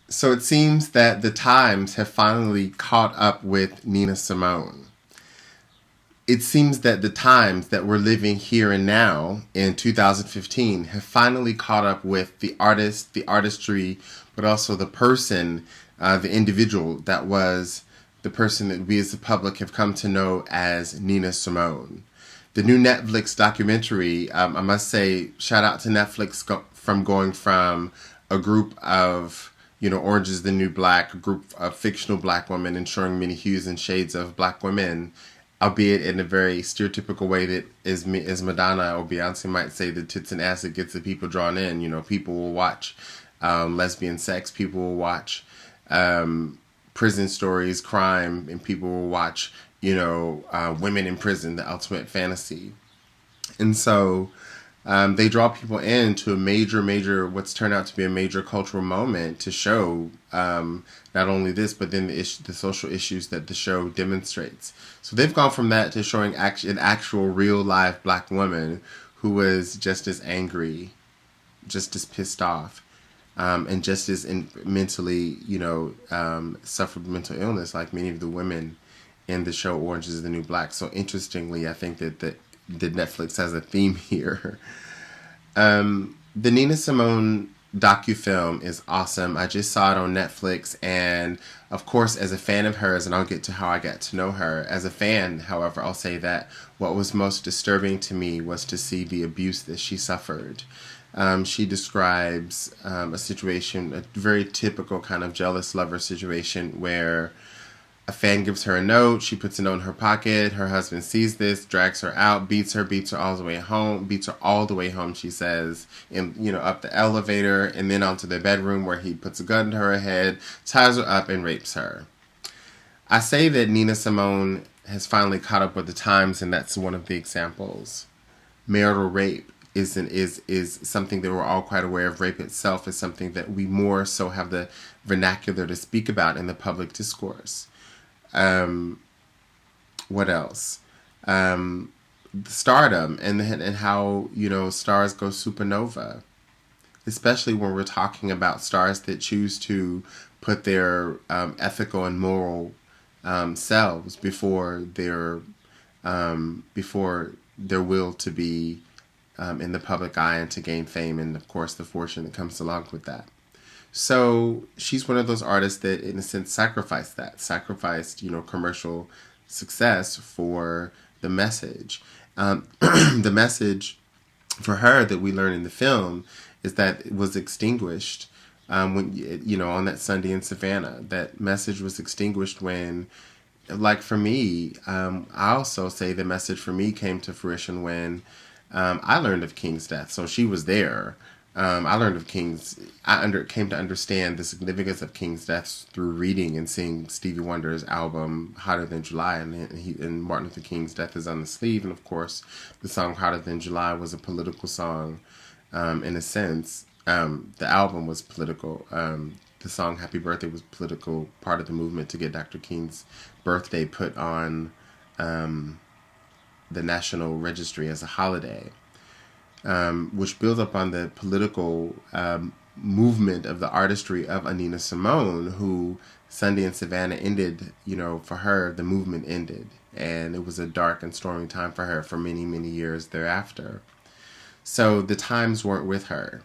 So it seems that the times have finally caught up with Nina Simone. It seems that the times that we're living here and now in 2015 have finally caught up with the artist, the artistry, but also the person, the individual that was the person that we as the public have come to know as Nina Simone. The new Netflix documentary, I must say, shout out to Netflix from going from a group of, Orange is the New Black, a group of fictional black women and showing many hues and shades of black women, albeit in a very stereotypical way that is Madonna or Beyonce might say, the tits and ass that gets the people drawn in. People will watch lesbian sex, people will watch prison stories, crime, and people will watch, women in prison, the ultimate fantasy. And so they draw people into a major, what's turned out to be a major cultural moment to show not only this, but then the social issues that the show demonstrates. So they've gone from that to showing an actual real live black woman who was just as angry, just as pissed off, and just as mentally, suffered mental illness like many of the women in the show Orange is the New Black. So interestingly, I think that Netflix has a theme here. The Nina Simone docufilm is awesome. I just saw it on Netflix, and of course, as a fan of hers, and I'll get to how I got to know her. As a fan, however, I'll say that what was most disturbing to me was to see the abuse that she suffered. She describes a situation, a very typical kind of jealous lover situation where a fan gives her a note. She puts a note in her pocket. Her husband sees this, drags her out, beats her all the way home. Beats her all the way home, she says, and up the elevator and then onto the bedroom where he puts a gun to her head, ties her up, and rapes her. I say that Nina Simone has finally caught up with the times, and that's one of the examples. Marital rape is something that we're all quite aware of. Rape itself is something that we more so have the vernacular to speak about in the public discourse. What else? Stardom and how stars go supernova, especially when we're talking about stars that choose to put their ethical and moral selves before their will to be in the public eye and to gain fame and of course the fortune that comes along with that. So she's one of those artists that, in a sense, sacrificed, commercial success for the message. The message for her that we learn in the film is that it was extinguished when, on that Sunday in Savannah. That message was extinguished when, like for me, I also say the message for me came to fruition when I learned of King's death. So she was there. I learned of King's. Came to understand the significance of King's death through reading and seeing Stevie Wonder's album Hotter Than July, and Martin Luther King's death is on the sleeve. And of course, the song Hotter Than July was a political song, in a sense. The album was political. The song Happy Birthday was political, part of the movement to get Dr. King's birthday put on the National Registry as a holiday. Which builds up on the political movement of the artistry of Nina Simone, who Sunday in Savannah ended, for her, the movement ended. And it was a dark and stormy time for her for many, many years thereafter. So the times weren't with her.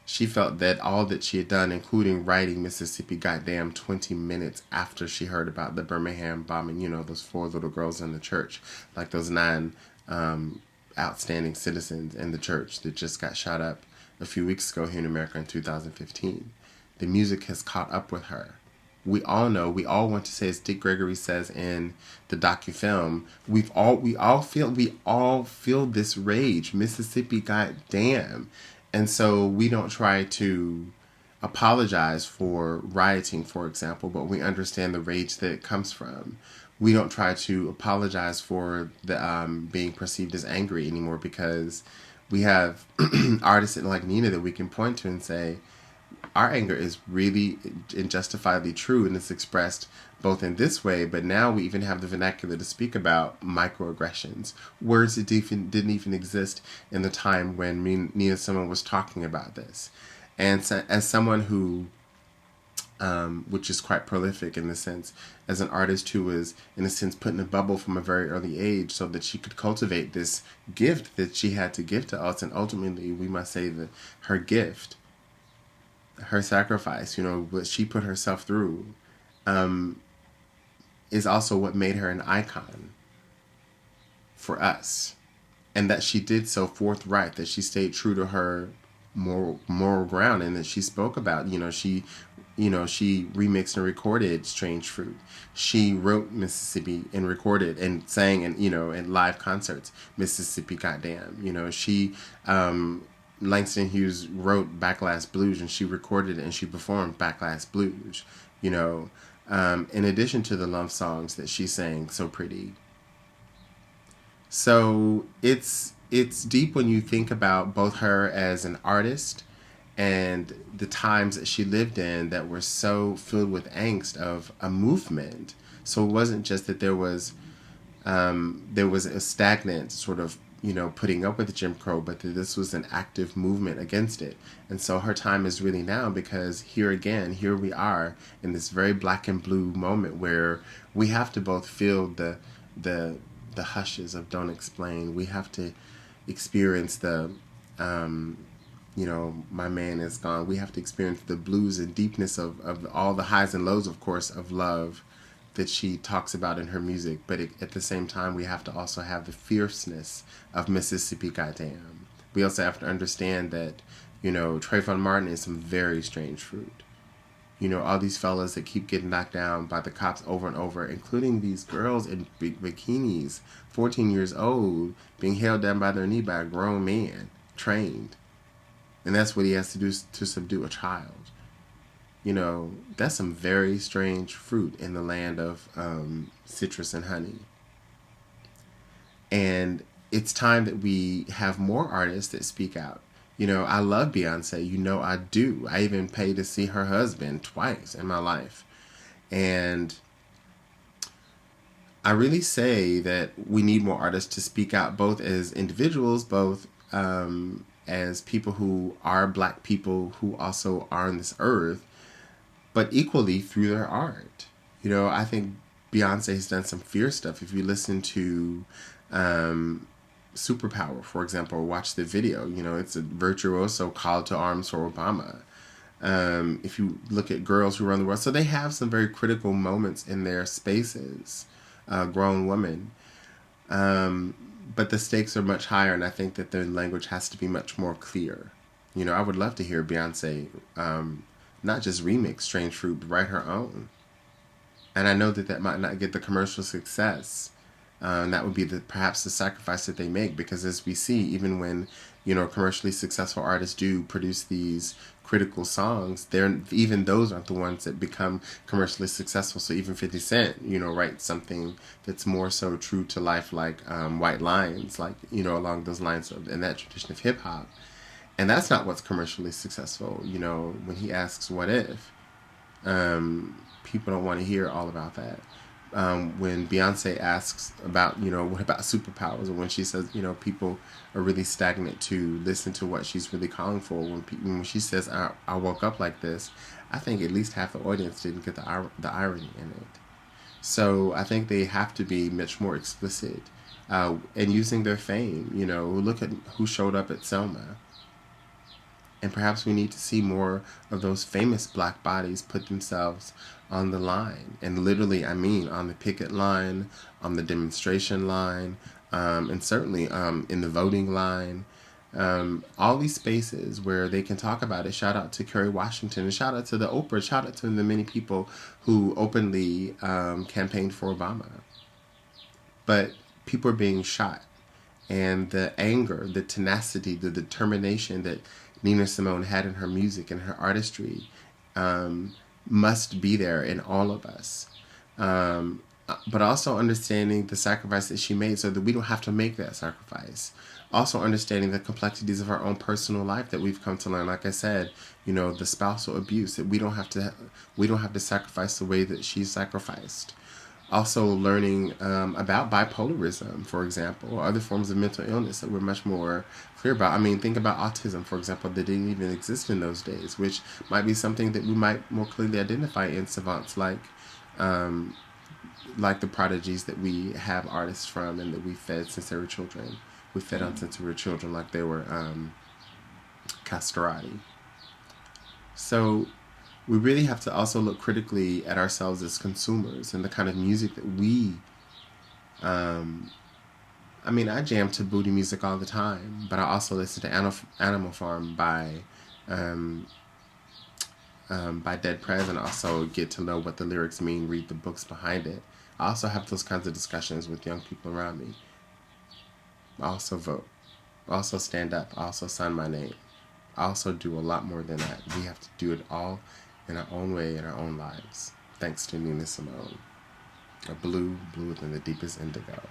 She felt that all that she had done, including writing Mississippi Goddam 20 minutes after she heard about the Birmingham bombing, those 4 little girls in the church, like those 9 outstanding citizens in the church that just got shot up a few weeks ago here in America in 2015. The music has caught up with her. We all know, we all want to say, as Dick Gregory says in the docufilm, we all feel this rage, Mississippi goddamn. And so we don't try to apologize for rioting, for example, but we understand the rage that it comes from. We don't try to apologize for the being perceived as angry anymore because we have artists like Nina that we can point to and say, our anger is really and justifiably true, and it's expressed both in this way, but now we even have the vernacular to speak about microaggressions, words that didn't even exist in the time when Nina Simone was talking about this. And so, as someone who which is quite prolific in the sense as an artist who was, in a sense, put in a bubble from a very early age so that she could cultivate this gift that she had to give to us. And ultimately, we must say that her gift, her sacrifice, what she put herself through, is also what made her an icon for us. And that she did so forthright, that she stayed true to her moral ground, and that she spoke about, she remixed and recorded Strange Fruit. She wrote Mississippi and recorded and sang and, in live concerts, Mississippi Goddam. She, Langston Hughes wrote Backlash Blues, and she recorded it and she performed Backlash Blues, in addition to the love songs that she sang so pretty. So it's deep when you think about both her as an artist and the times that she lived in that were so filled with angst of a movement. So it wasn't just that there was a stagnant sort of, putting up with Jim Crow, but that this was an active movement against it. And so her time is really now, because here we are in this very black and blue moment where we have to both feel the hushes of Don't Explain. We have to experience the my man is gone. We have to experience the blues and deepness of all the highs and lows, of course, of love that she talks about in her music. But at the same time, we have to also have the fierceness of Mississippi Goddam. We also have to understand that, Trayvon Martin is some very strange fruit. All these fellas that keep getting knocked down by the cops over and over, including these girls in bikinis, 14 years old, being held down by their knee by a grown man, trained. And that's what he has to do to subdue a child. That's some very strange fruit in the land of citrus and honey. And it's time that we have more artists that speak out. I love Beyonce. I do. I even paid to see her husband twice in my life. And I really say that we need more artists to speak out, both as individuals, both as people who are Black people who also are on this earth, but equally through their art. I think Beyonce has done some fierce stuff. If you listen to Superpower, for example, or watch the video, it's a virtuoso call to arms for Obama. If you look at Girls Who Run the World, so they have some very critical moments in their spaces, grown women. But the stakes are much higher, and I think that the language has to be much more clear. I would love to hear Beyonce not just remix Strange Fruit, but write her own. And I know that might not get the commercial success. That would be perhaps the sacrifice that they make, because as we see, even when commercially successful artists do produce these critical songs, even those aren't the ones that become commercially successful. So even 50 Cent, writes something that's more so true to life, like White Lines, like along those lines of in that tradition of hip hop, and that's not what's commercially successful. When he asks "What if," people don't want to hear all about that. When Beyonce asks about, what about superpowers, or when she says, people are really stagnant to listen to what she's really calling for. When she says, I woke up like this, I think at least half the audience didn't get the irony in it. So I think they have to be much more explicit and using their fame. Look at who showed up at Selma. And perhaps we need to see more of those famous Black bodies put themselves on the line. And literally, I mean, on the picket line, on the demonstration line, and certainly in the voting line. All these spaces where they can talk about it. Shout out to Kerry Washington, and shout out to the Oprah, shout out to the many people who openly campaigned for Obama. But people are being shot. And the anger, the tenacity, the determination that Nina Simone had in her music and her artistry must be there in all of us. But also understanding the sacrifice that she made so that we don't have to make that sacrifice. Also understanding the complexities of our own personal life that we've come to learn. Like I said, the spousal abuse, that we don't have to sacrifice the way that she sacrificed. Also learning about bipolarism, for example, or other forms of mental illness that we're much more clear about. I mean, think about autism, for example, that didn't even exist in those days, which might be something that we might more clearly identify in savants like the prodigies that we have artists from and that we fed since they were children. We fed on since we were children like they were castrati. So we really have to also look critically at ourselves as consumers and the kind of music that we I mean, I jam to booty music all the time, but I also listen to Animal Farm by Dead Prez, and also get to know what the lyrics mean, read the books behind it. I also have those kinds of discussions with young people around me. I also vote. I also stand up. I also sign my name. I also do a lot more than that. We have to do it all in our own way, in our own lives. Thanks to Nina Simone. A blue than the deepest indigo.